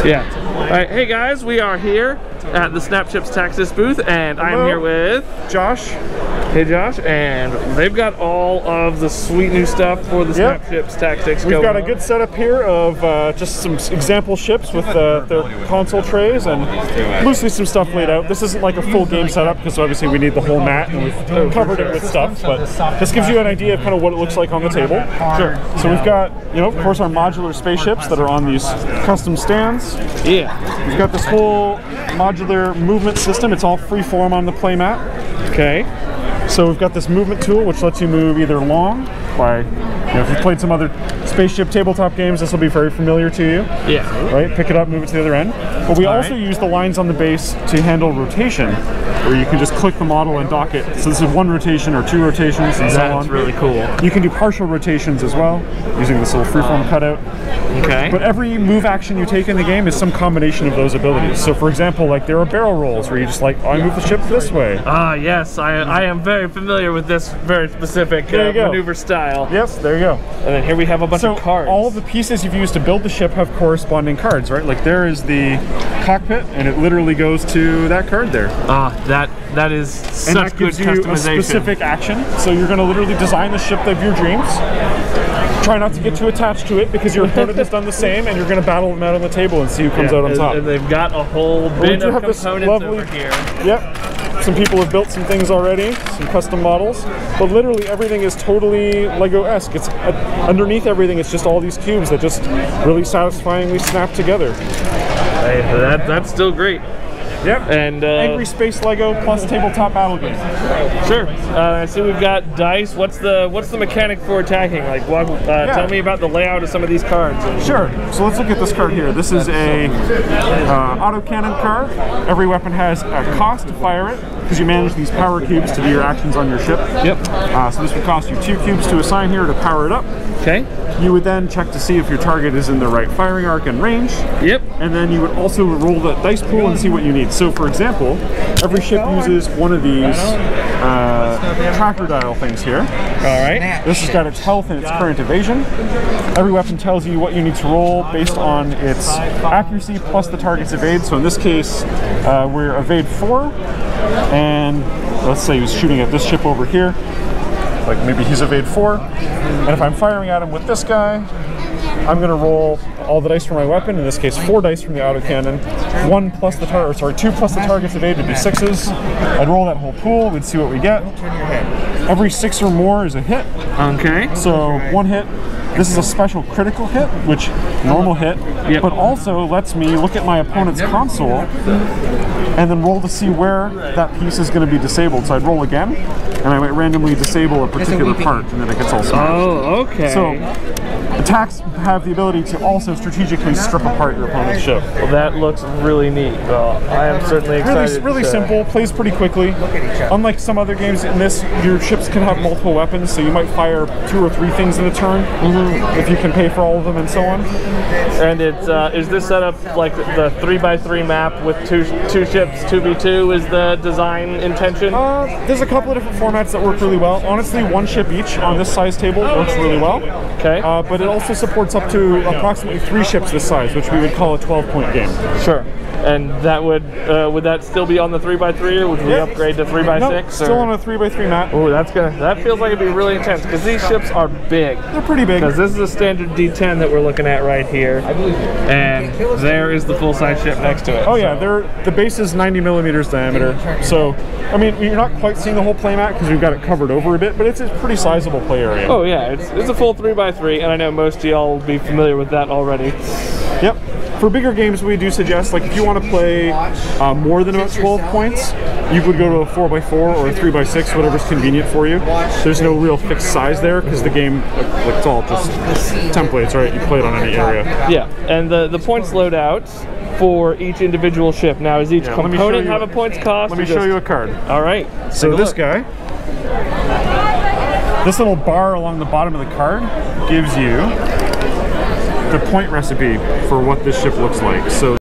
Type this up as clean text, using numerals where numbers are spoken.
Yeah. All right, hey guys, we are here at the SnapShips Tactics booth, and Hello. I'm here with Josh. Hey Josh, and they've got all of the sweet new stuff for the SnapShips Tactics. We've got a good setup here of just some example ships with their console trays and loosely some stuff laid out. This isn't like a full game setup because obviously we need the whole mat and we've covered it with stuff, but this gives you an idea of kind of what it looks like on the table. Sure. So we've got, of course, our modular spaceships that are on these custom stands. Yeah. We've got this whole modular movement system. It's all free form on the playmat. Okay. So we've got this movement tool which lets you move either long by, if you've played some other spaceship tabletop games, this will be very familiar to you. Yeah. Right? Pick it up, move it to the other end. But we also use the lines on the base to handle rotation, where you can just click the model and dock it. So this is one rotation or two rotations and so on. That's really cool. You can do partial rotations as well, using this little freeform cutout. Okay. But every move action you take in the game is some combination of those abilities. So for example, like there are barrel rolls where you just I move the ship this way. Ah, yes, I am very familiar with this very specific maneuver style. Yes, there you go. And then here we have a bunch of cards. All of the pieces you've used to build the ship have corresponding cards, right? Like there is the cockpit, and it literally goes to that card there. Ah, that is such good customization. And that gives you a specific action. So you're going to literally design the ship of your dreams. Try not to get too attached to it because your opponent has done the same, and you're going to battle them out on the table and see who comes out on top. And they've got a whole bin of components over here. Yep. Some people have built some things already, some custom models, but literally everything is totally Lego-esque. It's underneath everything, it's just all these cubes that just really satisfyingly snap together. Hey, that's still great. Yep. And Angry Space Lego plus tabletop battle game. Sure. I see we've got dice. What's the mechanic for attacking? Like, tell me about the layout of some of these cards. Sure. So let's look at this card here. This is a autocannon card. Every weapon has a cost to fire it because you manage these power cubes to do your actions on your ship. Yep. So this would cost you 2 cubes to assign here to power it up. Okay. You would then check to see if your target is in the right firing arc and range. Yep. And then you would also roll the dice pool and see what you need. So for example, every ship uses one of these tracker dial things here. Alright. This has got its health and its current evasion. Every weapon tells you what you need to roll based on its accuracy plus the target's evade. So in this case, we're evade 4. And let's say he's shooting at this ship over here. Like maybe he's evade 4. And if I'm firing at him with this guy, I'm going to roll all the dice for my weapon, in this case 4 dice from the autocannon, 2 plus the target's evade would be 6s. I'd roll that whole pool, we'd see what we get. Every 6 or more is a hit. Okay. So 1 hit. This is a special critical hit, which normal hit, but also lets me look at my opponent's console and then roll to see where that piece is going to be disabled. So I'd roll again, and I might randomly disable a particular part, and then it gets all smashed. Oh, okay. So attacks have the ability to also strategically strip apart your opponent's ship. Well, that looks really neat. Well, I am certainly excited. Really simple, plays pretty quickly. Unlike some other games in this, your ships can have multiple weapons, so you might fire 2 or 3 things in a turn if you can pay for all of them and so on. And it's is this set up like the 3x3 map with two ships, 2v2 is the design intention? There's a couple of different formats that work really well. Honestly, 1 ship each on this size table works really well. Okay. But it also supports up to approximately 3 ships this size, which we would call a 12-point game. Sure. And that would that still be on the 3x3, or would we upgrade to 3x6? Nope, still on a 3x3 map. Oh, that feels like it'd be really intense because these ships are big. They're pretty big. Because this is a standard D10 that we're looking at right here, and there is the full-size ship next to it. Oh yeah, the base is 90 millimeters diameter. So I mean, you're not quite seeing the whole playmat because we've got it covered over a bit, but it's a pretty sizable play area. Oh yeah, it's a full 3x3, and I know most of y'all will be familiar with that already. Yep. For bigger games, we do suggest, like, if you want to play more than about 12 points, you would go to a 4x4 or a 3x6, whatever's convenient for you. There's no real fixed size there because the game, like, it's all just templates, right? You play it on any area. Yeah, and the points loadout for each individual ship. Now, does each component have a points cost? Let me show you a card. All right. So this guy, this little bar along the bottom of the card gives you the point recipe for what this ship looks like. So